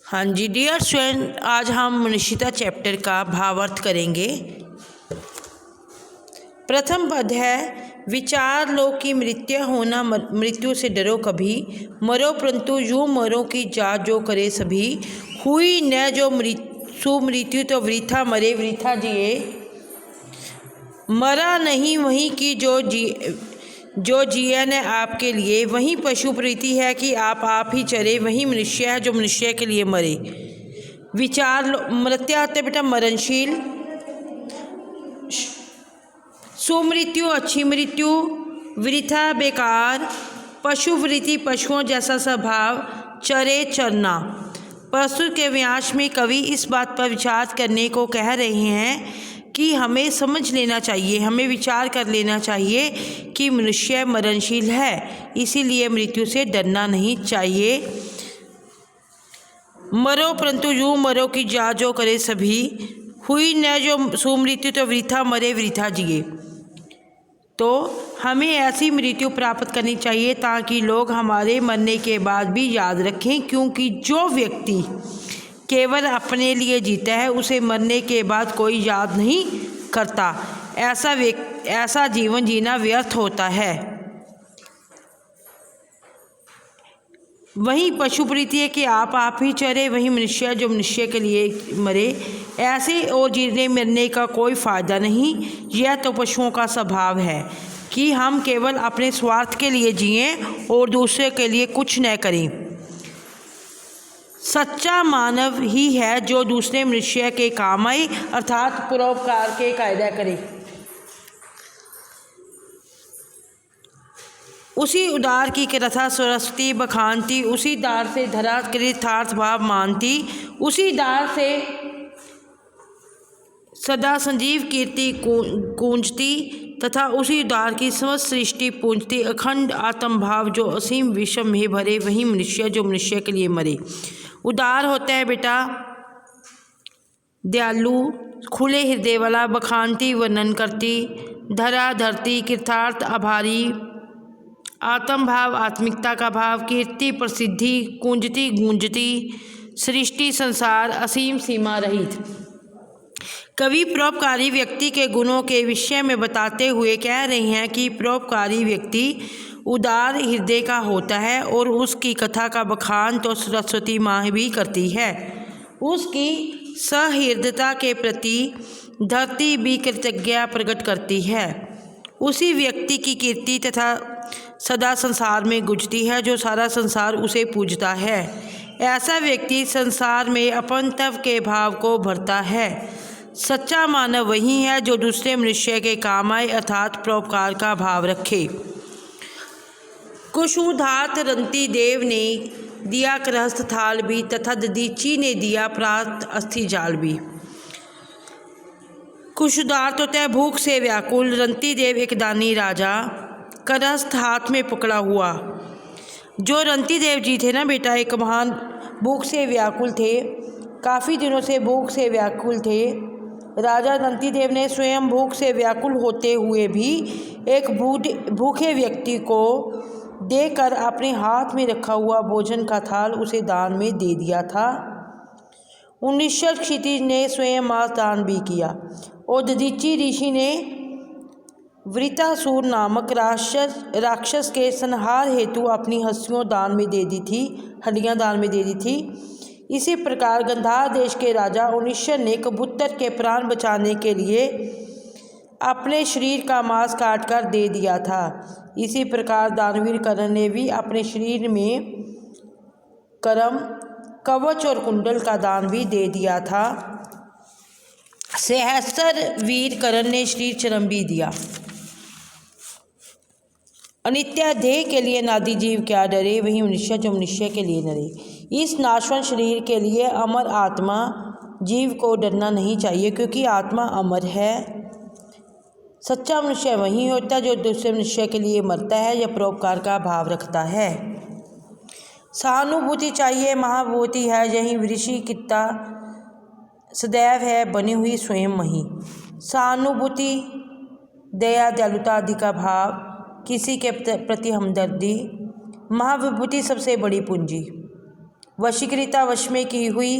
हाँ जी dear student, आज हम मनुष्यता चैप्टर का भावार्थ करेंगे। प्रथम पद है, विचार लो कि मृत्यु होना, मृत्यु से डरो कभी, मरो परंतु यूँ मरो कि जात जो करे सभी, हुई न जो सुमृत्यु तो वृथा मरे वृथा जिए, मरा नहीं वहीं की जो जिया न आपके लिए, वही पशु प्रीति है कि आप ही चरे, वही मनुष्य है जो मनुष्य के लिए मरे। विचार लो, मृत्यु आते बेटा मरणशील, सुमृत्यु अच्छी मृत्यु, वृथा बेकार, पशु वृत्ति पशुओं जैसा स्वभाव, चरे चरना। प्रस्तुत के व्यास में कवि इस बात पर विचार करने को कह रहे हैं कि हमें समझ लेना चाहिए, हमें विचार कर लेना चाहिए कि मनुष्य मरणशील है, इसीलिए मृत्यु से डरना नहीं चाहिए। मरो परंतु यूँ मरो कि जा जो करे सभी, हुई न जो सुमृत्यु तो वृथा मरे वृथा जिए। तो हमें ऐसी मृत्यु प्राप्त करनी चाहिए ताकि लोग हमारे मरने के बाद भी याद रखें, क्योंकि जो व्यक्ति केवल अपने लिए जीता है उसे मरने के बाद कोई याद नहीं करता। ऐसा जीवन जीना व्यर्थ होता है। वही पशु प्रीति है कि आप ही चरे, वही मनुष्य जो मनुष्य के लिए मरे। ऐसे और जीने मरने का कोई फ़ायदा नहीं। यह तो पशुओं का स्वभाव है कि हम केवल अपने स्वार्थ के लिए जिएं और दूसरे के लिए कुछ न करें। सच्चा मानव ही है जो दूसरे मनुष्य के काम आए, अर्थात परोपकार के कायदा करे। उसी उदार की कृथा सरस्वती बखानती, उसी दार से धरा कृतार्थ भाव मानती, उसी दार से सदा संजीव कीर्ति गूंजती, तथा उसी उदार की समस्त सृष्टि पूंजती। अखंड आत्म भाव जो असीम विश्व में भरे, वही मनुष्य जो मनुष्य के लिए मरे। उदार होता है बेटा दयालु, खुले हृदय वाला, बखानती वर्णन करती, धरा धरती, कृतार्थ आभारी, आत्म भाव आत्मिकता का भाव, कीर्ति प्रसिद्धि, कुंजती गूंजती, सृष्टि संसार असीम सीमा रहित। कवि परोपकारी व्यक्ति के गुणों के विषय में बताते हुए कह रहे हैं कि परोपकारी व्यक्ति उदार हृदय का होता है और उसकी कथा का बखान तो सरस्वती माँ भी करती है। उसकी सहृदयता के प्रति धरती भी कृतज्ञता प्रकट करती है। उसी व्यक्ति की कीर्ति तथा सदा संसार में गुंजती है जो सारा संसार उसे पूजता है। ऐसा व्यक्ति संसार में अपनत्व के भाव को भरता है। सच्चा मानव वही है जो दूसरे मनुष्य के काम आए, अर्थात परोपकार का भाव रखे। कुशुधात रंती देव ने दिया करहस्त थाल भी, तथा दधीची ने दिया प्रात अस्थि जाल भी। कुशुधार्थ होता है भूख से व्याकुल, रंती देव एक दानी राजा, करहस्त हाथ में पकड़ा हुआ। जो रंती देव जी थे ना बेटा, एक महान भूख से व्याकुल थे, काफ़ी दिनों से भूख से व्याकुल थे। राजा रंती देव ने स्वयं भूख से व्याकुल होते हुए भी एक भूखे व्यक्ति को देकर अपने हाथ में रखा हुआ भोजन का थाल उसे दान में दे दिया था। उनिश्वर क्षितिज ने स्वयं मांस दान भी किया और दधीची ऋषि ने वृतासुर नामक राक्षस के संहार हेतु अपनी हड्डियां दान में दे दी थी। इसी प्रकार गंधार देश के राजा उनिश्वर ने कबूतर के प्राण बचाने के लिए अपने शरीर का मांस काटकर दे दिया था। इसी प्रकार दानवीर कर्ण ने भी अपने शरीर में करम, कवच और कुंडल का दान भी दे दिया था। सहस्र वीर कर्ण ने शरीर चरम भी दिया। अनित्य देह के लिए नादी जीव क्या डरे, वही मनुष्य जो मनुष्य के लिए डरे। इस नाशवान शरीर के लिए अमर आत्मा जीव को डरना नहीं चाहिए, क्योंकि आत्मा अमर है। सच्चा मनुष्य वही होता है जो दूसरे मनुष्य के लिए मरता है या परोपकार का भाव रखता है। सहानुभूति चाहिए, महाभूति है यही वृषि कित्ता, सदैव है बनी हुई स्वयं वही। सहानुभूति, दया, दयालुता आदि का भाव, किसी के प्रति हमदर्दी, महाविभूति सबसे बड़ी पूंजी। वशीकृता वश में की हुई,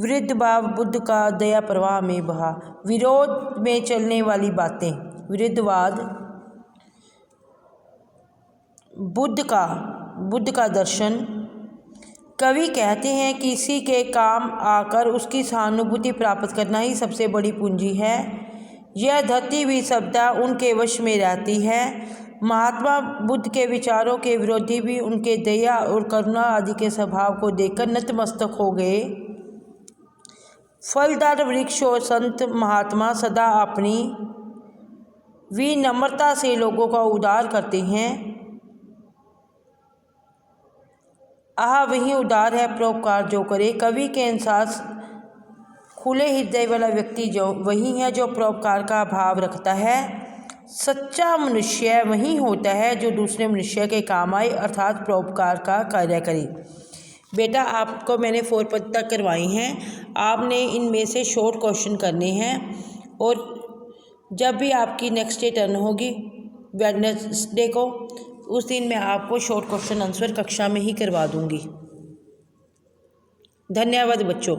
विरुद्ध भाव बुद्ध का दया प्रवाह में बहा, विरोध में चलने वाली बातें, विरुद्धवाद, बुद्ध का दर्शन। कवि कहते हैं किसी के काम आकर उसकी सहानुभूति प्राप्त करना ही सबसे बड़ी पूंजी है। यह धरती भी सदा उनके वश में रहती है। महात्मा बुद्ध के विचारों के विरोधी भी उनके दया और करुणा आदि के स्वभाव को देखकर नतमस्तक हो गए। फलदार वृक्ष और संत महात्मा सदा अपनी विनम्रता से लोगों का उद्धार करते हैं। आह वही उदार है परोपकार जो करे। कवि के अनुसार खुले हृदय वाला व्यक्ति जो वही है जो परोपकार का भाव रखता है। सच्चा मनुष्य वही होता है जो दूसरे मनुष्य के काम आए, अर्थात परोपकार का कार्य करे। बेटा आपको मैंने 4 पद तक करवाए हैं, आपने इनमें से शॉर्ट क्वेश्चन करने हैं और जब भी आपकी नेक्स्ट डे टर्न होगी वेडनेसडे को, उस दिन मैं आपको शॉर्ट क्वेश्चन आंसर कक्षा में ही करवा दूंगी। धन्यवाद बच्चों।